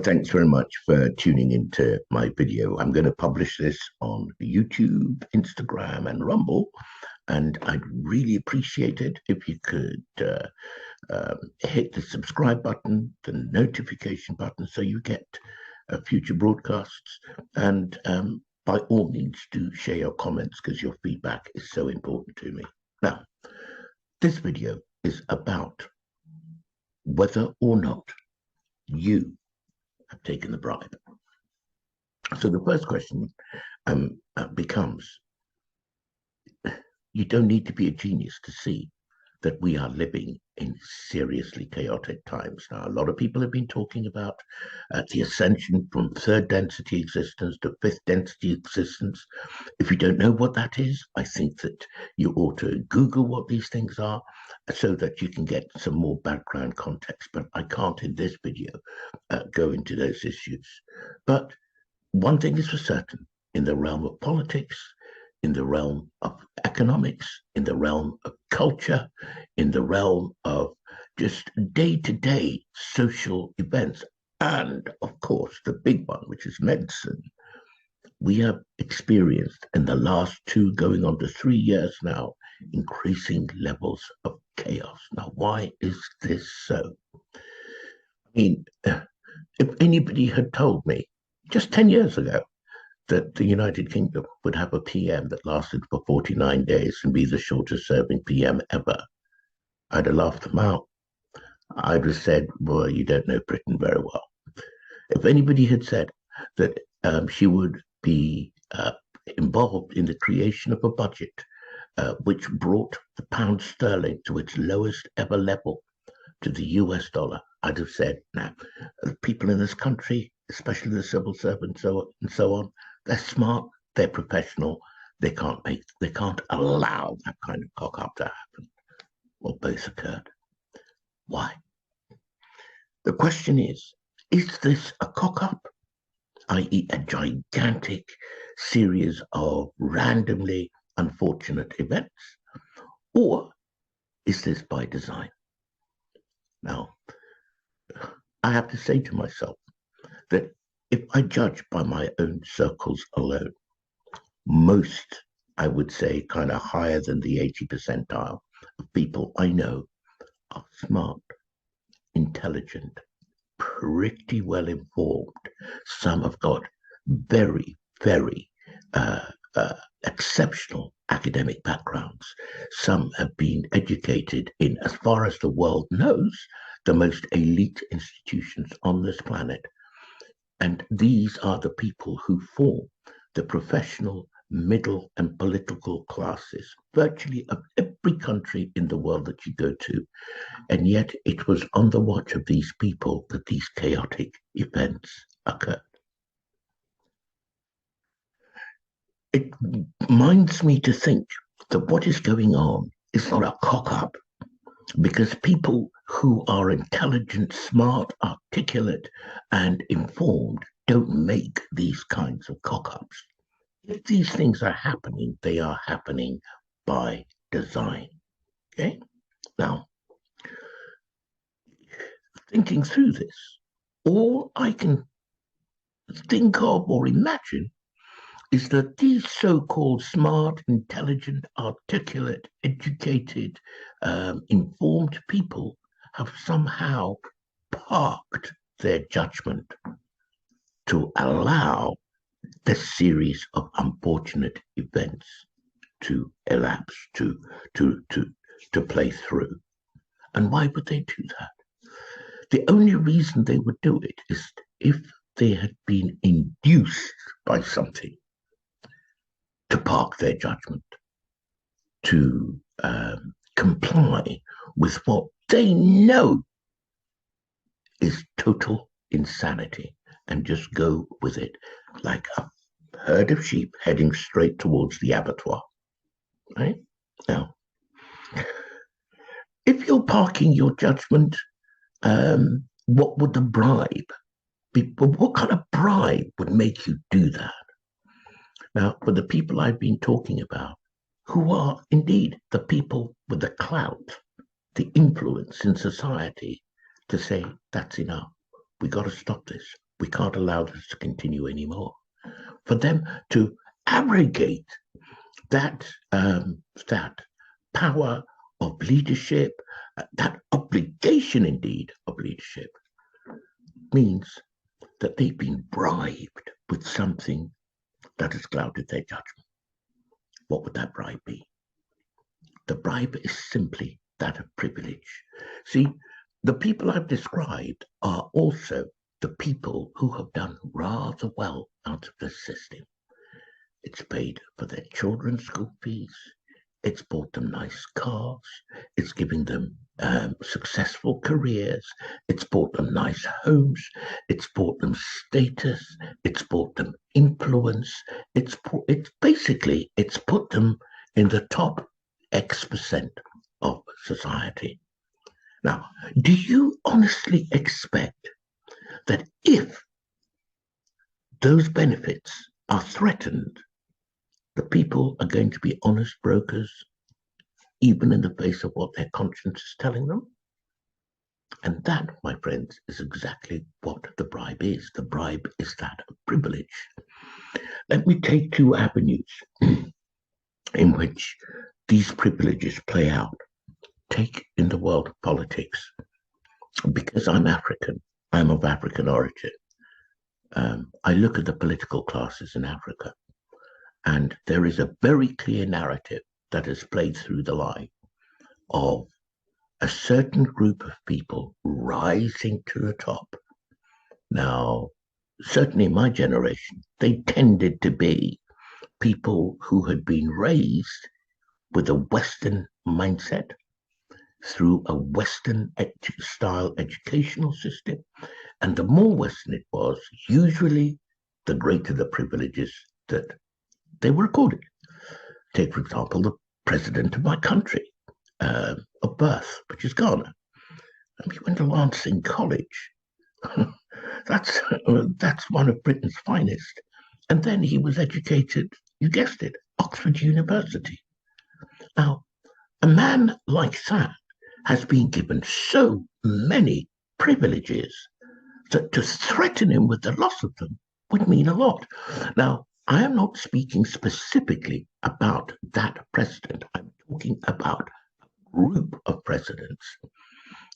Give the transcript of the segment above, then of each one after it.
Thanks very much for tuning into my video. I'm going to publish this on YouTube, Instagram, and Rumble, and I'd really appreciate it if you could hit the subscribe button, the notification button, so you get future broadcasts. And by all means, do share your comments because your feedback is so important to me. Now, this video is about whether or not you have taken the bribe. So the first question becomes, you don't need to be a genius to see that we are living in seriously chaotic times. Now, a lot of people have been talking about the ascension from third density existence to fifth density existence. If you don't know what that is, I think that you ought to Google what these things are so that you can get some more background context. But I can't in this video go into those issues. But one thing is for certain, in the realm of politics, in the realm of economics, in the realm of culture, in the realm of just day-to-day social events, and of course, the big one, which is medicine, we have experienced in the last 2 going on to 3 years now, increasing levels of chaos. Now, why is this so? I mean, if anybody had told me just 10 years ago that the United Kingdom would have a PM that lasted for 49 days and be the shortest serving PM ever, I'd have laughed them out. I'd have said, well, you don't know Britain very well. If anybody had said that she would be involved in the creation of a budget which brought the pound sterling to its lowest ever level to the US dollar, I'd have said, now, people in this country, especially the civil servants and so on, they're smart, they're professional, they can't allow that kind of cock up to happen. Well, both occurred. Why? The question is this a cock up, i.e. a gigantic series of randomly unfortunate events, or is this by design? Now, I have to say to myself that if I judge by my own circles alone, most, I would say, kind of higher than the 80 percentile of people I know are smart, intelligent, pretty well informed. Some have got very, very exceptional academic backgrounds. Some have been educated in, as far as the world knows, the most elite institutions on this planet. And these are the people who form the professional, middle, and political classes, virtually of every country in the world that you go to. And yet it was on the watch of these people that these chaotic events occurred. It minds me to think that what is going on is not a cock-up, because people who are intelligent, smart, articulate, and informed don't make these kinds of cock-ups. If these things are happening, they are happening by design. Okay? Now, thinking through this, all I can think of or imagine is that these so-called smart, intelligent, articulate, educated, informed people have somehow parked their judgment to allow this series of unfortunate events to elapse, to play through. And why would they do that? The only reason they would do it is if they had been induced by something to park their judgment, to comply with what they know is total insanity and just go with it like a herd of sheep heading straight towards the abattoir. Right? Now, if you're parking your judgment, what would the bribe be? What kind of bribe would make you do that? Now, for the people I've been talking about, who are indeed the people with the clout, the influence in society to say, that's enough, we got to stop this, We can't allow this to continue anymore. For them to abrogate that that power of leadership, that obligation indeed of leadership, means that they've been bribed with something that has clouded their judgment. What would that bribe be? The bribe is simply that of privilege. See, the people I've described are also the people who have done rather well out of the system. It's paid for their children's school fees. It's bought them nice cars. It's giving them successful careers. It's bought them nice homes. It's bought them status. It's bought them influence. It's basically put them in the top X% of society. Now, do you honestly expect that if those benefits are threatened, the people are going to be honest brokers, even in the face of what their conscience is telling them? And that, my friends, is exactly what the bribe is. The bribe is that of privilege. Let me take two avenues in which these privileges play out. Take in the world of politics. Because I'm African, I'm of African origin. I look at the political classes in Africa, and there is a very clear narrative that has played through the line of a certain group of people rising to the top. Now, certainly in my generation, they tended to be people who had been raised with a Western mindset through a Western style educational system. And the more Western it was, usually the greater the privileges that they were accorded. Take, for example, the president of my country of birth, which is Ghana. And he went to Lancing College. that's one of Britain's finest. And then he was educated, you guessed it, Oxford University. Now, a man like that has been given so many privileges that to threaten him with the loss of them would mean a lot. Now, I am not speaking specifically about that president. I'm talking about a group of presidents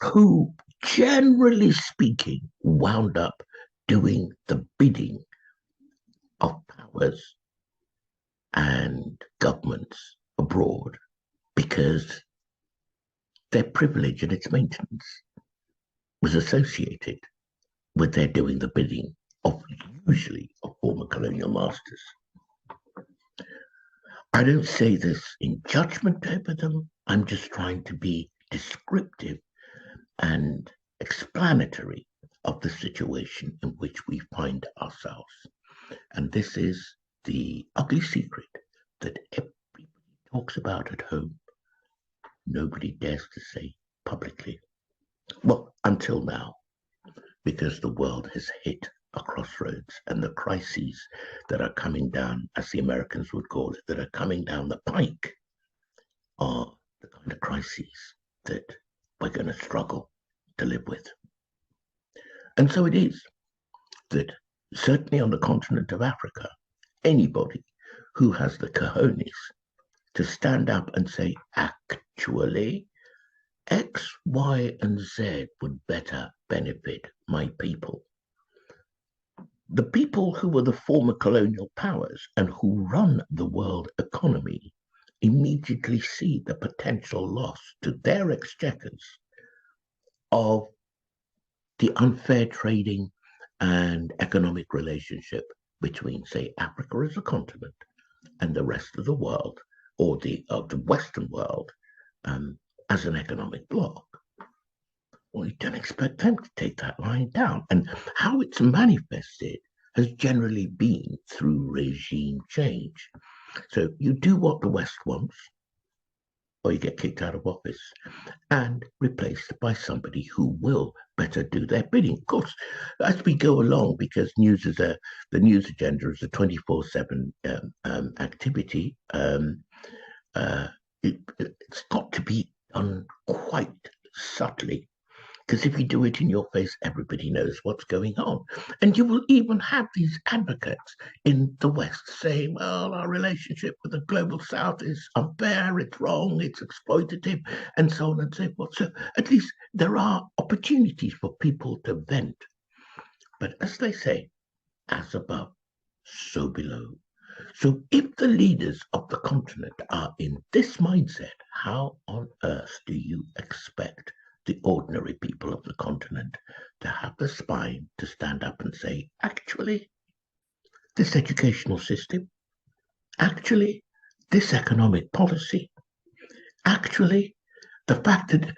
who, generally speaking, wound up doing the bidding of powers and governments abroad because their privilege and its maintenance was associated with their doing the bidding of usually of former colonial masters. I don't say this in judgment over them. I'm just trying to be descriptive and explanatory of the situation in which we find ourselves. And this is the ugly secret that everybody talks about at home. Nobody dares to say publicly. Well, until now, because the world has hit a crossroads, and the crises that are coming down, as the Americans would call it, that are coming down the pike are the kind of crises that we're going to struggle to live with. And so it is that certainly on the continent of Africa, anybody who has the cojones to stand up and say, actually, X, Y, and Z would better benefit my people. The people who were the former colonial powers and who run the world economy immediately see the potential loss to their exchequers of the unfair trading and economic relationship between, say, Africa as a continent and the rest of the world, or the Western world, as an economic bloc. Well, you don't expect them to take that line down. And how it's manifested has generally been through regime change. So you do what the West wants, or you get kicked out of office and replaced by somebody who will better do their bidding. Of course, as we go along, because the news agenda is a 24/7 activity, it's got to be done quite subtly, Because if you do it in your face, everybody knows what's going on. And you will even have these advocates in the West saying, well, our relationship with the global South is unfair, it's wrong, it's exploitative, and so on and so forth. So at least there are opportunities for people to vent. But as they say, as above, so below. So if the leaders of the continent are in this mindset, how on earth do you expect the ordinary people of the continent to have the spine to stand up and say, actually, this educational system, actually, this economic policy, actually, the fact that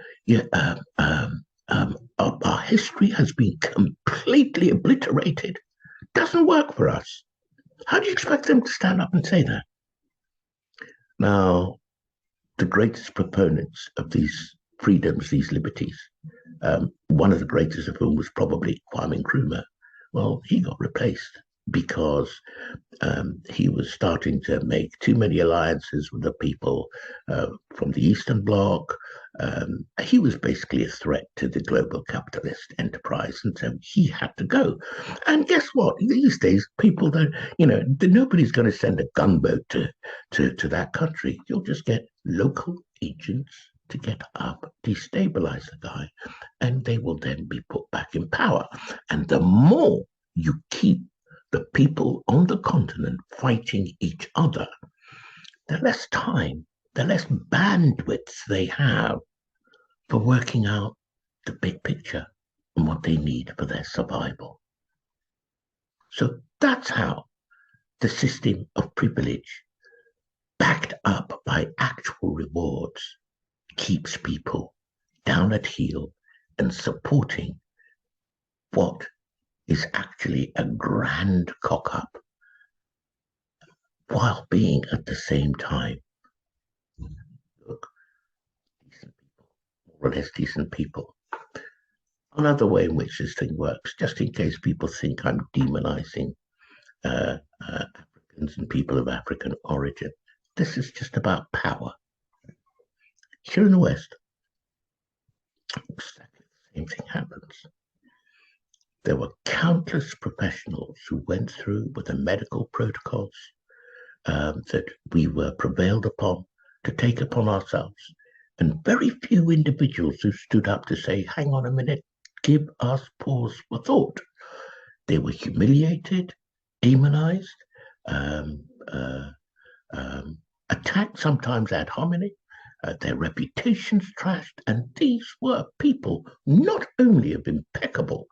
our history has been completely obliterated doesn't work for us. How do you expect them to stand up and say that? Now, the greatest proponents of these freedoms, these liberties, one of the greatest of whom was probably Kwame Nkrumah. Well, he got replaced because he was starting to make too many alliances with the people from the Eastern Bloc. He was basically a threat to the global capitalist enterprise, and so he had to go. And guess what? These days, people don't, nobody's going to send a gunboat to that country. You'll just get local agents to get up, destabilize the guy, and they will then be put back in power. And the more you keep the people on the continent fighting each other, the less time, the less bandwidth they have for working out the big picture and what they need for their survival. So that's how the system of privilege, backed up by actual rewards, keeps people down at heel and supporting what is actually a grand cock-up, while being at the same time, look, decent people, more or less decent people. Another way in which this thing works, just in case people think I'm demonizing Africans and people of African origin, this is just about power. Here in the West, exactly the same thing happens. There were countless professionals who went through with the medical protocols that we were prevailed upon to take upon ourselves, and very few individuals who stood up to say, hang on a minute, give us pause for thought. They were humiliated, demonized, attacked sometimes ad hominem, their reputations trashed, and these were people not only of impeccable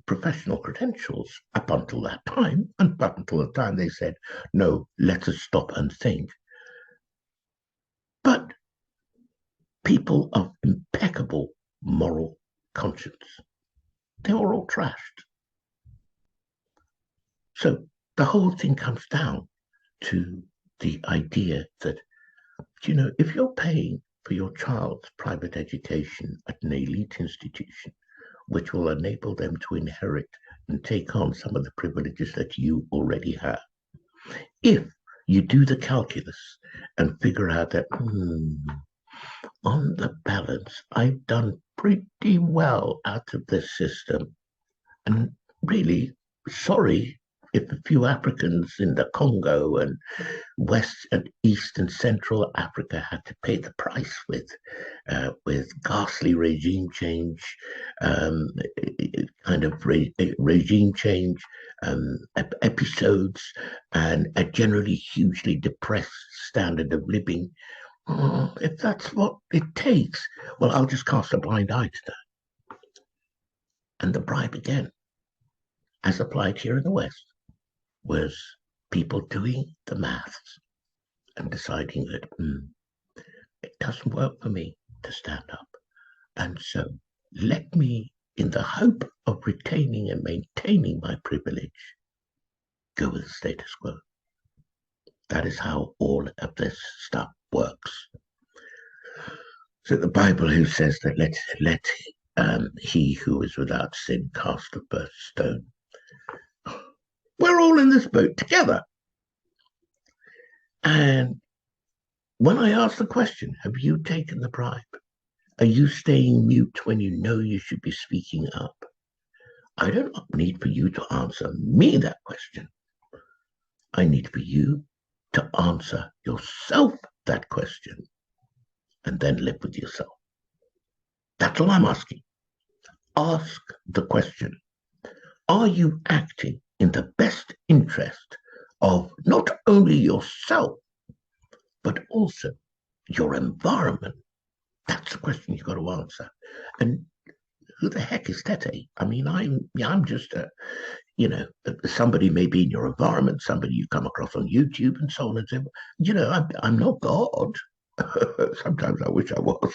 professional credentials up until that time, and up until the time they said, no, let us stop and think, but people of impeccable moral conscience. They were all trashed. So the whole thing comes down to the idea that, if you're paying for your child's private education at an elite institution, which will enable them to inherit and take on some of the privileges that you already have, if you do the calculus and figure out that, on the balance, I've done pretty well out of this system, and really sorry if a few Africans in the Congo and West and East and Central Africa had to pay the price with ghastly regime change, regime change episodes, and a generally hugely depressed standard of living. If that's what it takes, well, I'll just cast a blind eye to that. And the bribe again, as applied here in the West, was people doing the maths and deciding that it doesn't work for me to stand up. And so let me, in the hope of retaining and maintaining my privilege, go with the status quo. That is how all of this stuff works. So the Bible, who says that let he who is without sin cast the first stone. We're all in this boat together. And when I ask the question, have you taken the bribe? Are you staying mute when you know you should be speaking up? I don't need for you to answer me that question. I need for you to answer yourself that question and then live with yourself. That's all I'm asking. Ask the question. Are you acting in the best interest of not only yourself, but also your environment? That's the question you've got to answer. And who the heck is Tete? I mean, I'm just somebody may be in your environment, somebody you come across on YouTube and so on and so forth. I'm not God. Sometimes I wish I was.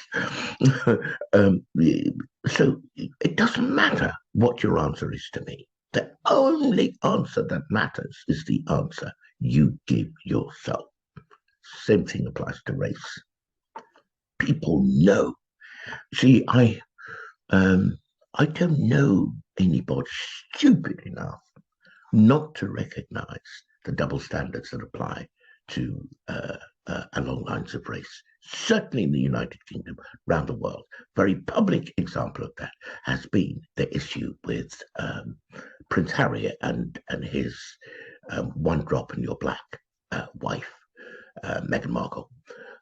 So it doesn't matter what your answer is to me. The only answer that matters is the answer you give yourself. Same thing applies to race. People know. See, I don't know anybody stupid enough not to recognize the double standards that apply to along lines of race. Certainly in the United Kingdom, around the world. Very public example of that has been the issue with Prince Harry and his one drop and you're black wife, Meghan Markle.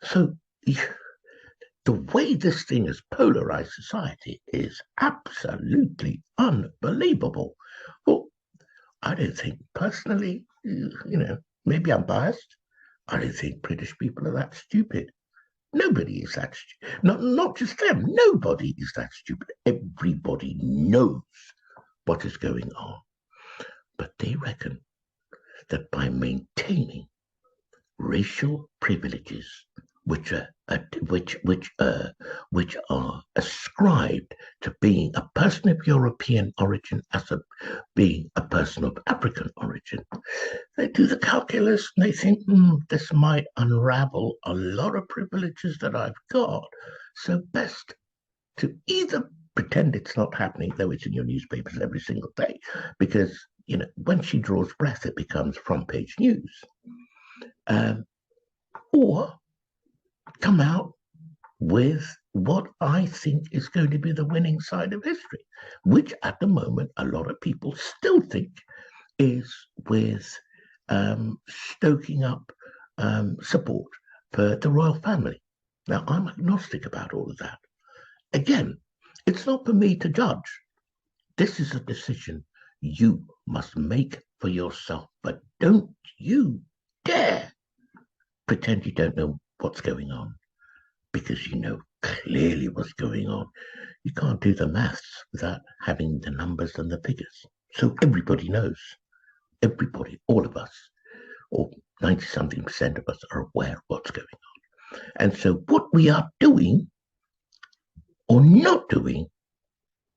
So the way this thing has polarized society is absolutely unbelievable. Well, I don't think personally, maybe I'm biased. I don't think British people are that stupid. Nobody is that stupid. Not just them. Nobody is that stupid. Everybody knows what is going on. But they reckon that by maintaining racial privileges which are ascribed to being a person of European origin as being a person of African origin. They do the calculus and they think, this might unravel a lot of privileges that I've got. So best to either pretend it's not happening, though it's in your newspapers every single day, because when she draws breath, it becomes front page news. Or come out with what I think is going to be the winning side of history, which at the moment a lot of people still think is with stoking up support for the royal family. Now, I'm agnostic about all of that. Again, it's not for me to judge. This is a decision you must make for yourself, but don't you dare pretend you don't know what's going on, because you know clearly what's going on. You can't do the maths without having the numbers and the figures. So everybody knows. Everybody, all of us, or 90-something% of us are aware of what's going on. And so what we are doing or not doing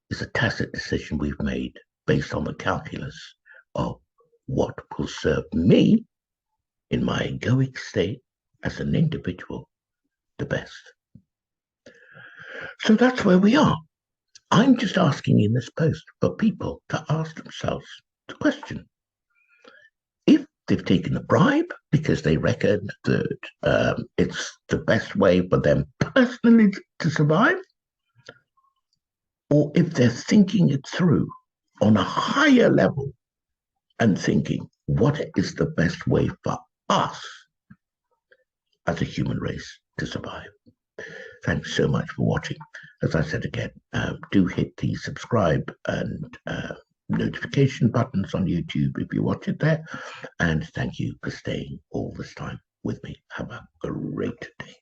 is a tacit decision we've made based on the calculus of what will serve me in my egoic state as an individual the best. So that's where we are. I'm just asking in this post for people to ask themselves the question. If they've taken a bribe because they reckon that it's the best way for them personally to survive, or if they're thinking it through on a higher level and thinking, what is the best way for us as a human race to survive? Thanks so much for watching. As I said again, do hit the subscribe and notification buttons on YouTube if you watch it there. And thank you for staying all this time with me. Have a great day.